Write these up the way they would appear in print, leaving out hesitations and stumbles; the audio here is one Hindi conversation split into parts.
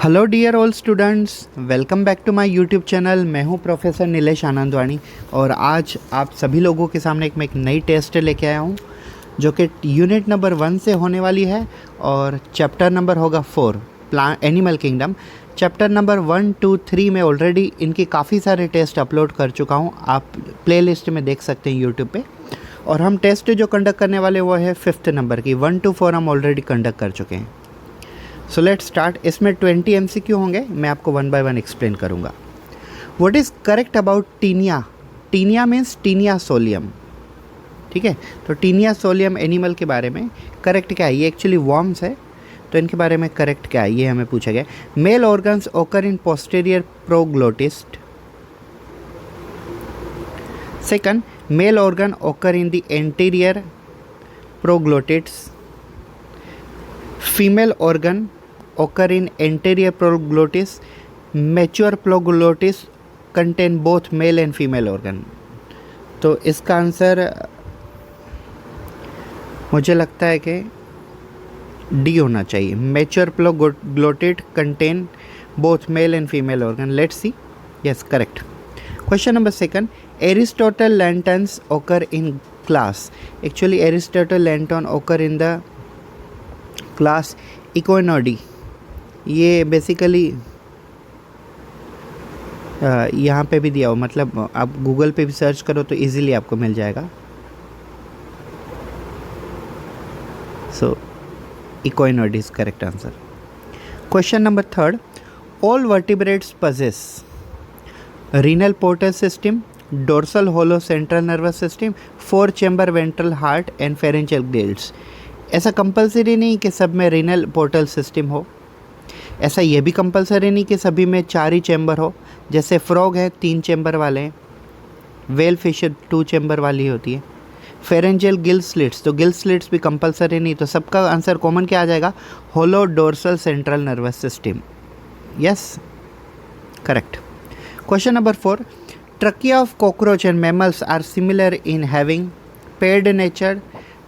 Hello dear all students, welcome back to my YouTube channel. मैं हूं प्रोफेसर नीलेश आनंदवानी और आज आप सभी लोगों के सामने मैं एक नई टेस्ट लेके आया हूं जो कि यूनिट नंबर 1 से होने वाली है और चैप्टर नंबर होगा 4 plant animal kingdom. Chapter number 1, 2, 3 में ऑलरेडी इनकी काफ़ी सारे टेस्ट अपलोड कर चुका हूँ, आप प्लेलिस्ट में देख सकते हैं यूट्यूब पे। और हम टेस्ट जो कंडक्ट करने वाले वो है 5th नंबर की। 1 to 4 हम ऑलरेडी कंडक्ट कर चुके हैं। So let start. इसमें 20 MCQ होंगे, मैं आपको 1 by 1 एक्सप्लेन करूँगा। What is correct about Taenia? Taenia means Taenia solium, ठीक है। तो टीनिया सोलियम एनिमल के बारे में करेक्ट क्या है? ये एक्चुअली वॉर्म्स है, तो इनके बारे में करेक्ट क्या है ये हमें पूछा गया। मेल ऑर्गन्स ओकर इन पोस्टीरियर प्रोग्लोटिस्ट। सेकंड, मेल ऑर्गन ओकर in the anterior proglottids. Female organ occur in anterior proglottis. Mature proglottis contain both male and female organ. तो इसका आंसर मुझे लगता है कि डी होना चाहिए। Mature proglottis contain both male and female organ. Let's see. Yes, correct. Question number 2. Aristotle lanterns occur in class. Actually, Aristotle lantern occur in the class Echinoidae. ये बेसिकली यहाँ पे भी दिया हो, मतलब आप गूगल पे भी सर्च करो तो इजीली आपको मिल जाएगा। So echinoid is correct answer. Question number 3. All vertebrates possess renal portal system, dorsal hollow central nervous system, 4 chamber ventral heart and pharyngeal gills. ऐसा कंपलसरी नहीं कि सब में रीनल पोर्टल सिस्टम हो, ऐसा ये भी कंपलसरी नहीं कि सभी में 4 ही चैम्बर हो। जैसे फ्रॉग है 3 चैम्बर वाले हैं, वेल फिश 2 चैम्बर वाली होती है। फेरेंजियल गिल स्लिट्स, तो गिल स्लिट्स भी कंपलसरी नहीं, तो सबका आंसर कॉमन क्या आ जाएगा? Hollow dorsal central nervous system. Yes, correct. Question number 4. Trachea of cockroach and mammals are similar in having paired nature,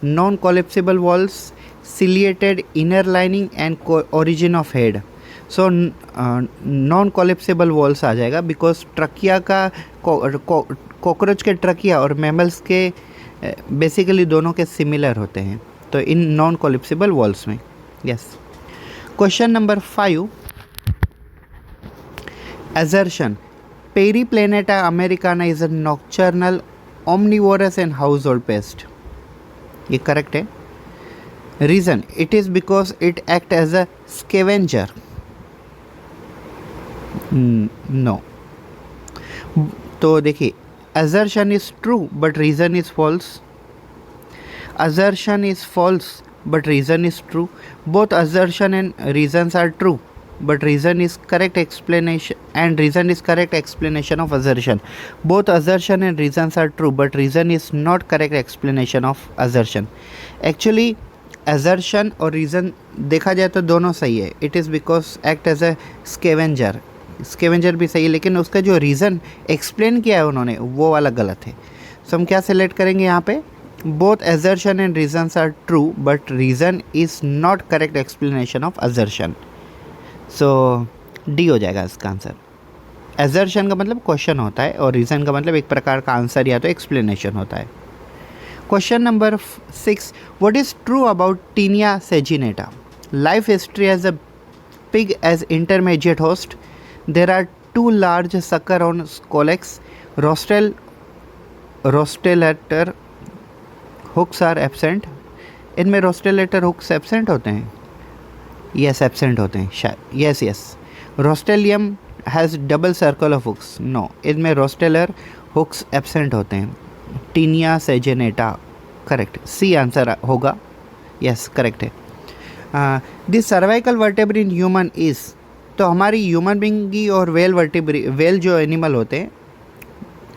non collapsible walls, ciliated inner lining and origin of head. So non collapsible walls आ जाएगा बिकॉज ट्रकिया का कॉकरोच के ट्रकिया और मैमल्स के बेसिकली दोनों के सिमिलर होते हैं, तो इन नॉन कोलेप्सिबल वॉल्स में। Yes. Question number 5. assertion Periplaneta americana is a nocturnal omnivorous and household pest. ये करेक्ट है। Reason, it is because it act as a scavenger. No. तो देखिए, assertion is true but reason is false. Assertion is false but reason is true. Both assertion and reasons are true, but reason is correct explanation, and reason is correct explanation of assertion. Both assertion and reasons are true, but reason is not correct explanation of assertion. Actually assertion और reason देखा जाए तो दोनों सही है। It is because act as a scavenger, scavenger भी सही है, लेकिन उसका जो रीज़न एक्सप्लेन किया है उन्होंने वो वाला गलत है। सो हम क्या सेलेक्ट करेंगे यहाँ पे? Both assertion and reasons are true but reason is not correct explanation of assertion. So D हो जाएगा इसका आंसर। assertion का मतलब क्वेश्चन होता है और रीज़न का मतलब एक प्रकार का आंसर या तो एक्सप्लेनेशन होता है। Question number 6. What is true about Taenia saginata? Life history as a pig as intermediate host. There are 2 large sucker on scolex. Rostellator hooks are absent. इनमें rostellator hooks absent होते हैं? Yes, absent होते हैं शायद। Yes, yes. Rostellium has double circle of hooks. No, इनमें rostellar hooks absent होते हैं। Taenia saginata, correct. C answer होगा। यस, करेक्ट है। This cervical vertebrae in human is, तो हमारी ह्यूमन बींग की और वेल वर्टेब्री, वेल जो एनिमल होते हैं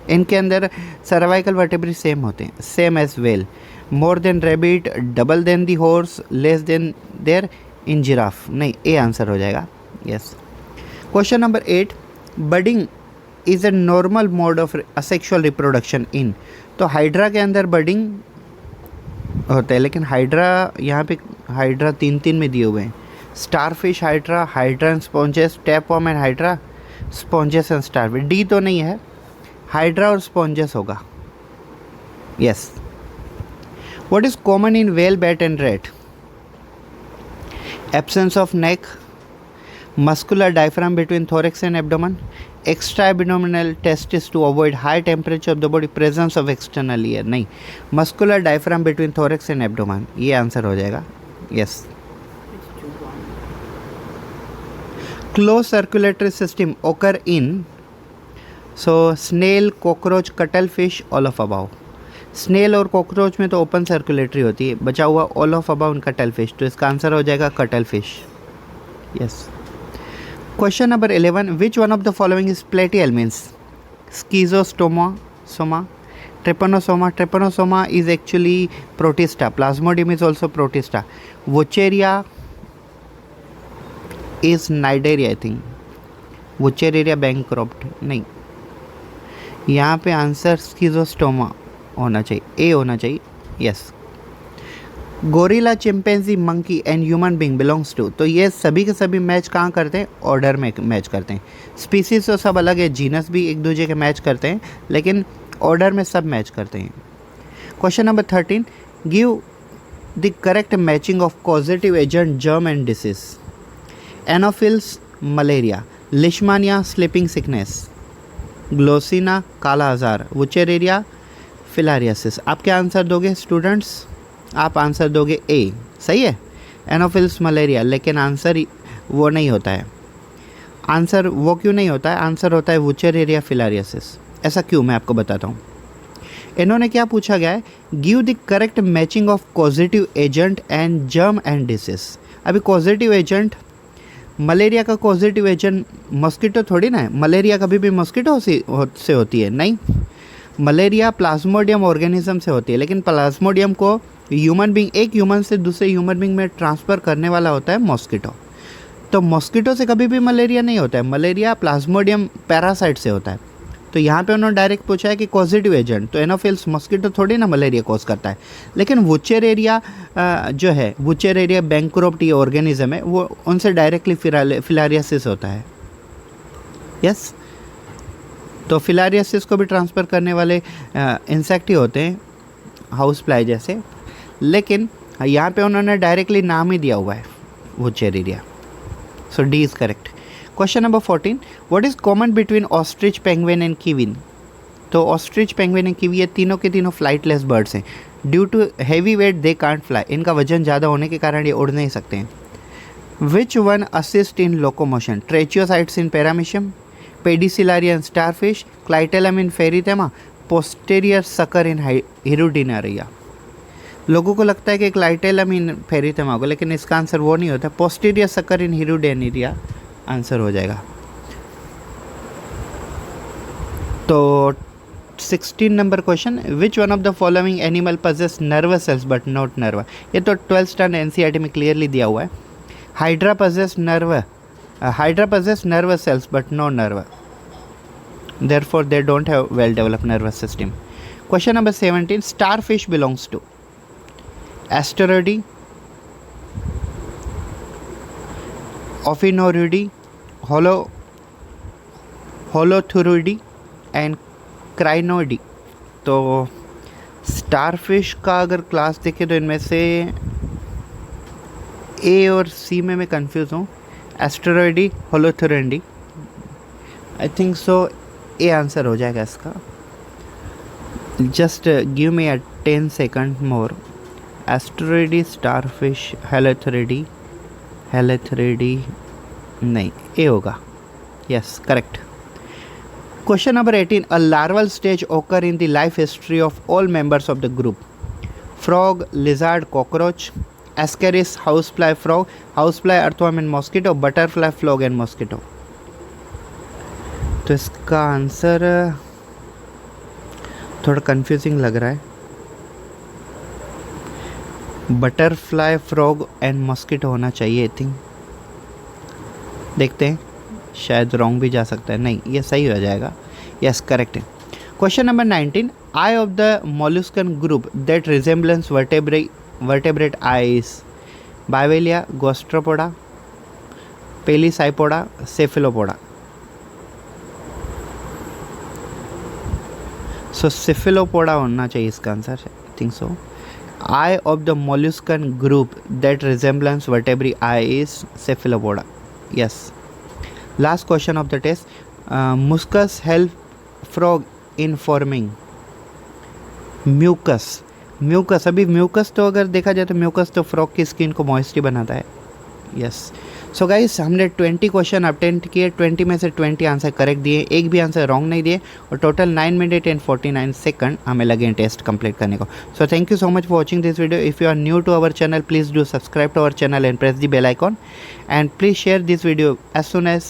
इनके अंदर सर्वाइकल वर्टेब्री सेम होते हैं, same as well. More than rabbit, double than the horse, less than there in giraffe. नहीं, ए आंसर हो जाएगा। Yes. Question number 8. Budding is a normal mode of asexual reproduction in, तो हाइड्रा के अंदर बडिंग होता है, लेकिन हाइड्रा यहाँ पे हाइड्रा 3 में दिए हुए हैं, starfish hydra, hydra and sponges, tapeworm and hydra, sponges and starfish. D तो नहीं है, हाइड्रा और स्पॉन्जेस होगा। Yes. What is common in well, bat and rate? Absence of neck, muscular diaphragm between thorax and abdomen, extra abdominal testis to avoid high temperature of the body, presence of external ear। नहीं, muscular diaphragm between thorax and abdomen, ये आंसर हो जाएगा। Yes. Close circulatory system occur in, so snail, cockroach, cuttlefish, all of above। Snail और कॉकरोच में तो ओपन सर्कुलेटरी होती है, बचा हुआ all of above cuttlefish, तो इसका आंसर हो जाएगा cuttlefish. Yes. Question number 11, which one of the following is platyhelminthes? Schistosoma, soma, trypanosoma. Trypanosoma is actually protista, plasmodium is also protista. Wuchereria is cnidaria, I think. Wuchereria बैंक्रॉप्ट, नहीं, यहाँ पे आंसर स्कीजोस्टोमा होना चाहिए, ए होना चाहिए। Yes. Gorilla, chimpanzee, monkey and human being belongs to, तो ये सभी के सभी मैच कहाँ करते हैं? ऑर्डर में मैच करते हैं। स्पीसीज तो सब अलग है, जीनस भी एक दूसरे के मैच करते हैं, लेकिन ऑर्डर में सब मैच करते हैं। Question number 13, give the correct matching of causative agent, germ and disease. Anopheles, malaria. Leishmania, sleeping sickness. Glossina, kala azar. Wuchereria, filariasis. आप क्या आंसर दोगे स्टूडेंट्स? आप आंसर दोगे ए, सही है, एनोफिल्स मलेरिया, लेकिन आंसर वो नहीं होता है। आंसर वो क्यों नहीं होता है? आंसर होता है वुचेरिया फिलारियासिस। ऐसा क्यों, मैं आपको बताता हूँ। इन्होंने क्या पूछा गया है? Give the correct matching of causative agent and germ and disease. अभी कॉजेटिव एजेंट, मलेरिया का पॉजिटिव एजेंट मॉस्किटो थोड़ी ना है, मलेरिया कभी भी मॉस्किटो से होती है नहीं, मलेरिया प्लाज्मोडियम ऑर्गेनिज्म से होती है, लेकिन प्लाज्मोडियम को ह्यूमन बींग, एक ह्यूमन से दूसरे ह्यूमन बींग में ट्रांसफ़र करने वाला होता है मॉस्किटो। तो मॉस्किटो से कभी भी मलेरिया नहीं होता है, मलेरिया प्लाज्मोडियम पैरासाइट से होता है। तो यहाँ पे उन्होंने डायरेक्ट पूछा है कि पॉजिटिव एजेंट, तो एनोफिल्स मॉस्किटो थोड़ी ना मलेरिया कॉज करता है, लेकिन वुचेरेरिया जो है, वुचेरेरिया बैंक्रोप्ट ये ऑर्गेनिज्म है, वो उनसे डायरेक्टली फिलारियासिस होता है। यस, तो फिलारियासिस को भी ट्रांसफ़र करने वाले इंसेक्ट ही होते हैं, हाउस फ्लाई जैसे, लेकिन यहाँ पे उन्होंने डायरेक्टली नाम ही दिया हुआ है wuchereria. So D is correct. Question number 14, what is common between ostrich, penguin and kiwi? तो ऑस्ट्रिच, पेंगुइन एंड किवी ये तीनों के तीनों फ्लाइटलेस बर्ड्स हैं। Due to heavy weight they can't fly, इनका वजन ज़्यादा होने के कारण ये उड़ नहीं सकते हैं। Which one assist in locomotion? Trichocysts in paramecium, pedicellaria in starfish, clitellum in pheretima, posterior sucker in hirudinaria. लोगों को लगता है कि क्लाइटेलम इन फेरिथेमा होगा, लेकिन इसका आंसर वो नहीं होता, posterior sucker in Hirudinaria answer हो जाएगा। तो 16 number question, which one of the following animal possess nervous cells but not nerve? ये तो 12th स्टैंडर्ड एनसीईआरटी में क्लियरली दिया हुआ है। Hydra possess nervous cells but no nerve, therefore they don't have well developed nervous system. Question number 17, starfish belongs to Asteroideae, Ophiuroideae, Holothuroideae and Crinoideae। तो स्टारफिश का अगर क्लास देखें तो इनमें से ए और सी में मैं कंफ्यूज हूँ। एस्टेरॉइडी, होलोथुरोइडी, आई थिंक सो ए आंसर हो जाएगा इसका। जस्ट गिव मी अ 10 सेकंड मोर। एस्टेरॉइडी, स्टारफिश, हेलोथुरोइडी नहीं, ए होगा। Yes, correct. Question number 18, a larval stage occur in the life history of all members of the group? Frog, lizard, cockroach, Ascaris, housefly, frog, housefly, earthworm and mosquito, butterfly, frog and mosquito। तो इसका आंसर थोड़ा कंफ्यूजिंग लग रहा है। बटरफ्लाई, फ्रॉग एंड मॉस्किटो होना चाहिए आई थिंक, देखते हैं, शायद रॉन्ग भी जा सकता है। नहीं, ये सही हो जाएगा। यस, करेक्ट है। Question number 19, eye of the molluscan group that resemblance vertebrate eyes? Bivalvia, gastropoda, pelecypoda, cephalopoda. So cephalopoda होना चाहिए इसका answer. I think so. Eye of the molluscan group that resemblance vertebrae eye is cephalopoda. Yes. Last question of the test. Mucous help frog in forming mucus. Mucus, अभी म्यूकस तो अगर देखा जाए तो म्यूकस तो फ्रॉग की स्किन को मॉइस्टी बनाता है. यस. सो गाइस, हमने 20 क्वेश्चन अटेम्प्ट किए. 20 में से 20 आंसर करेक्ट दिए, एक भी आंसर रॉन्ग नहीं दिए, और टोटल 9 मिनट एंड 49 सेकंड हमें लगे टेस्ट कंप्लीट करने को. So thank you so much for watching this video. If you are new to our channel, please do subscribe to our channel and press the bell icon, and please share this video as soon as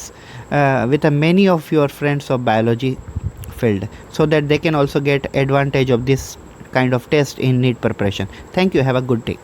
with many of your friends of biology field, so that they can also get advantage of this kind of test in NEET preparation. Thank you. Have a good day.